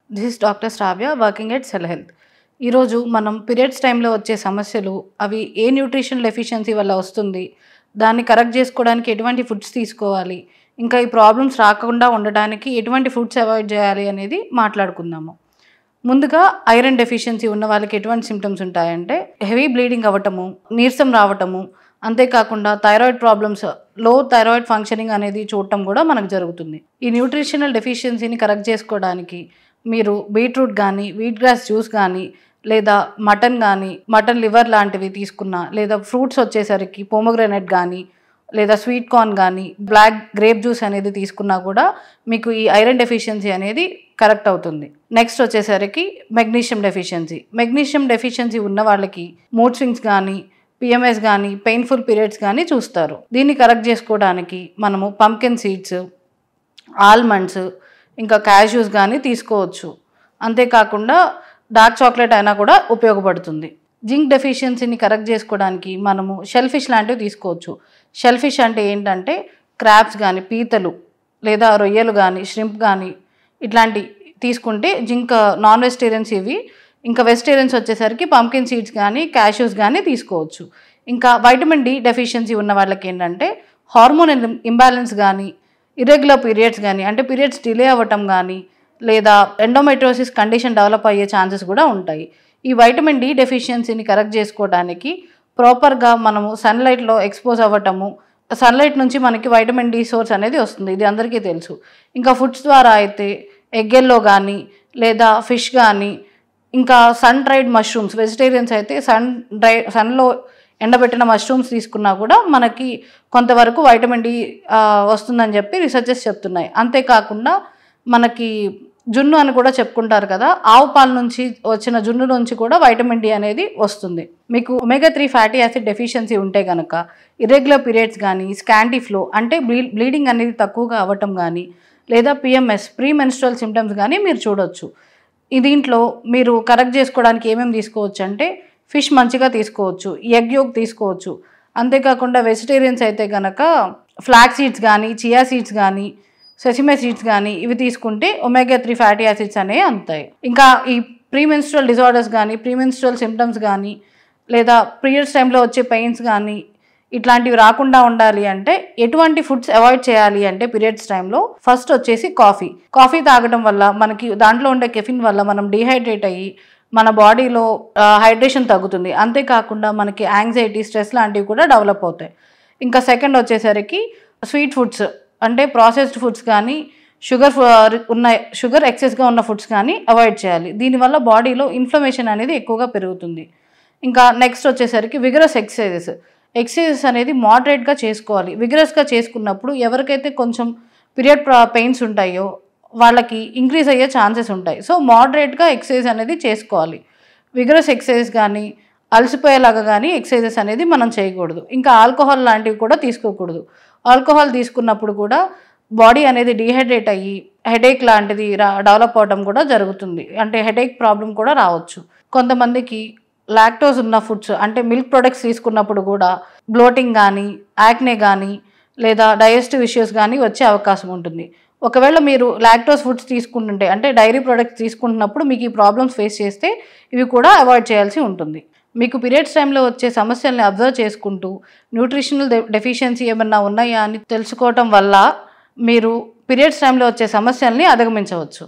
This is doctor Shravya working at cell health. ఈరోజు మనం periods టైంలో వచ్చే సమస్యలు, అవి ఏ న్యూట్రిషనల్ డెఫిషియన్సీ వల్ల వస్తుంది, దాన్ని కరెక్ట్ చేసుకోవడానికి ఎటువంటి ఫుడ్స్ తీసుకోవాలి, ఇంకా ఈ ప్రాబ్లమ్స్ రాకుండా ఉండడానికి ఎటువంటి ఫుడ్స్ అవాయిడ్ చేయాలి అనేది మాట్లాడుకుందాము. ముందుగా ఐరన్ డెఫిషియన్సీ ఉన్న వాళ్ళకి ఎటువంటి సిమ్టమ్స్ ఉంటాయంటే హెవీ బ్లీడింగ్ అవ్వటము, నీరసం రావటము, అంతేకాకుండా థైరాయిడ్ ప్రాబ్లమ్స్, లో థైరాయిడ్ ఫంక్షనింగ్ అనేది చూడటం కూడా మనకు జరుగుతుంది. ఈ న్యూట్రిషనల్ డెఫిషియన్సీని కరెక్ట్ చేసుకోవడానికి మీరు బీట్రూట్ కానీ, వీట్ గ్రాస్ జ్యూస్ కానీ, లేదా మటన్ లివర్ లాంటివి తీసుకున్నా, లేదా ఫ్రూట్స్ వచ్చేసరికి పోమోగ్రానైట్ కానీ, లేదా స్వీట్ కార్న్ కానీ, బ్లాక్ గ్రేప్ జ్యూస్ అనేది తీసుకున్నా కూడా మీకు ఈ ఐరన్ డెఫిషియన్సీ అనేది కరెక్ట్ అవుతుంది. నెక్స్ట్ వచ్చేసరికి మెగ్నీషియం డెఫిషియన్సీ ఉన్న వాళ్ళకి మూడ్ స్వింగ్స్ కానీ, పిఎంఎస్ కానీ, పెయిన్ఫుల్ పీరియడ్స్ కానీ చూస్తారు. దీన్ని కరెక్ట్ చేసుకోవడానికి మనము పంకిన్ సీడ్స్, ఆల్మండ్స్, ఇంకా క్యాష్యూస్ కానీ తీసుకోవచ్చు. అంతేకాకుండా డార్క్ చాక్లెట్ అయినా కూడా ఉపయోగపడుతుంది. జింక్ డెఫిషియన్సీని కరెక్ట్ చేసుకోవడానికి మనము షెల్ ఫిష్ లాంటివి తీసుకోవచ్చు. షెల్ ఫిష్ అంటే ఏంటంటే క్రాబ్స్ కానీ, పీతలు లేదా రొయ్యలు కానీ, ష్రింప్ కానీ ఇట్లాంటి తీసుకుంటే జింక్ నాన్ వెజిటేరియన్స్ ఇవి. ఇంకా వెజిటేరియన్స్ వచ్చేసరికి పంకిన్ సీడ్స్ కానీ, క్యాష్యూస్ కానీ తీసుకోవచ్చు. ఇంకా వైటమిన్ డి డెఫిషియన్సీ ఉన్న వాళ్ళకి ఏంటంటే హార్మోన్ ఇంబ్యాలెన్స్ కానీ, ఇర్రెగ్యులర్ పీరియడ్స్ కానీ, అంటే పీరియడ్స్ డిలే అవ్వటం కానీ, లేదా ఎండోమెట్రోసిస్ కండిషన్ డెవలప్ అయ్యే ఛాన్సెస్ కూడా ఉంటాయి. ఈ వైటమిన్ డి డెఫిషియన్సీని కరెక్ట్ చేసుకోవడానికి ప్రాపర్గా మనము సన్లైట్లో ఎక్స్పోజ్ అవ్వటము, సన్లైట్ నుంచి మనకి వైటమిన్ డి సోర్స్ అనేది వస్తుంది, ఇది అందరికీ తెలుసు. ఇంకా ఫుడ్స్ ద్వారా అయితే ఎగ్గెల్లో కానీ, లేదా ఫిష్ కానీ, ఇంకా సన్ డ్రైడ్ మష్రూమ్స్, వెజిటేరియన్స్ అయితే సన్లో ఎండబెట్టిన మష్రూమ్స్ తీసుకున్నా కూడా మనకి కొంతవరకు వైటమిన్ డి వస్తుందని చెప్పి రీసెర్చెస్ చెప్తున్నాయి. అంతేకాకుండా మనకి జున్ను అని కూడా చెప్పుకుంటారు కదా, ఆవు పాల నుంచి వచ్చిన జున్ను నుంచి కూడా వైటమిన్ డి అనేది వస్తుంది. మీకు ఒమేగా-3 ఫ్యాటీ యాసిడ్ డెఫిషియన్సీ ఉంటే కనుక ఇర్రెగ్యులర్ పీరియడ్స్ కానీ, స్కాంటీ ఫ్లో అంటే బ్లీడింగ్ అనేది తక్కువగా అవ్వటం కానీ, లేదా పిఎంఎస్ ప్రీ మెన్స్ట్రువల్ సిమ్టమ్స్ కానీ మీరు చూడొచ్చు. దీంట్లో మీరు కరెక్ట్ చేసుకోవడానికి ఏమేమి తీసుకోవచ్చు అంటే ఫిష్ మంచిగా తీసుకోవచ్చు, ఎగ్ యోక్ తీసుకోవచ్చు. అంతేకాకుండా వెజిటేరియన్స్ అయితే కనుక ఫ్లాక్ సీడ్స్ కానీ, చియా సీడ్స్ కానీ, సెసిమే సీడ్స్ కానీ ఇవి తీసుకుంటే ఒమేగా-3 ఫ్యాటీ యాసిడ్స్ అనేవి అందుతాయి. ఇంకా ఈ ప్రీమెన్స్ట్రువల్ డిజార్డర్స్ కానీ, ప్రీమెన్స్ట్రువల్ సిమ్టమ్స్ కానీ, లేదా పీరియడ్స్ టైంలో వచ్చే పెయిన్స్ కానీ ఇట్లాంటివి రాకుండా ఉండాలి అంటే ఎటువంటి ఫుడ్స్ అవాయిడ్ చేయాలి అంటే పీరియడ్స్ టైంలో ఫస్ట్ వచ్చేసి కాఫీ తాగడం వల్ల మనకి దాంట్లో ఉండే కెఫిన్ వల్ల మనం డీహైడ్రేట్ అయ్యి మన బాడీలో హైడ్రేషన్ తగ్గుతుంది. అంతేకాకుండా మనకి యాంగ్జైటీ, స్ట్రెస్ లాంటివి కూడా డెవలప్ అవుతాయి. ఇంకా సెకండ్ వచ్చేసరికి స్వీట్ ఫుడ్స్ అంటే ప్రాసెస్డ్ ఫుడ్స్ కానీ, షుగర్ ఎక్సెస్గా ఉన్న ఫుడ్స్ కానీ అవాయిడ్ చేయాలి. దీనివల్ల బాడీలో ఇన్ఫ్లమేషన్ అనేది ఎక్కువగా పెరుగుతుంది. ఇంకా నెక్స్ట్ వచ్చేసరికి విగరస్ ఎక్సర్సైజెస్ అనేది మోడరేట్గా చేసుకోవాలి. విగరస్గా చేసుకున్నప్పుడు ఎవరికైతే కొంచెం పీరియడ్ పెయిన్స్ ఉంటాయో వాళ్ళకి ఇంక్రీజ్ అయ్యే ఛాన్సెస్ ఉంటాయి. సో మోడరేట్గా ఎక్సర్సైజ్ అనేది చేసుకోవాలి. విగరస్ ఎక్సర్సైజ్ కానీ, అలసిపోయేలాగా కానీ ఎక్సర్సైజెస్ అనేది మనం చేయకూడదు. ఇంకా ఆల్కహాల్ లాంటివి కూడా తీసుకోకూడదు. ఆల్కహాల్ తీసుకున్నప్పుడు కూడా బాడీ అనేది డీహైడ్రేట్ అయ్యి హెడేక్ లాంటిది డెవలప్ అవడం కూడా జరుగుతుంది. అంటే హెడేక్ ప్రాబ్లం కూడా రావచ్చు. కొంతమందికి లాక్టోజ్ ఉన్న ఫుడ్స్ అంటే మిల్క్ ప్రొడక్ట్స్ తీసుకున్నప్పుడు కూడా బ్లోటింగ్ కానీ, యాక్నే కానీ, లేదా డైజెస్టివ్ ఇష్యూస్ కానీ వచ్చే అవకాశం ఉంటుంది. ఒకవేళ మీరు లాక్టోజ్ ఫుడ్స్ తీసుకుంటుంటే అంటే డైరీ ప్రొడక్ట్స్ తీసుకుంటున్నప్పుడు మీకు ఈ ప్రాబ్లమ్స్ ఫేస్ చేస్తే ఇవి కూడా అవాయిడ్ చేయాల్సి ఉంటుంది. మీకు పీరియడ్స్ టైంలో వచ్చే సమస్యల్ని అబ్జర్వ్ చేసుకుంటూ న్యూట్రిషనల్ డెఫిషియన్సీ ఏమన్నా ఉన్నాయా అని తెలుసుకోవటం వల్ల మీరు పీరియడ్స్ టైంలో వచ్చే సమస్యల్ని అధిగమించవచ్చు.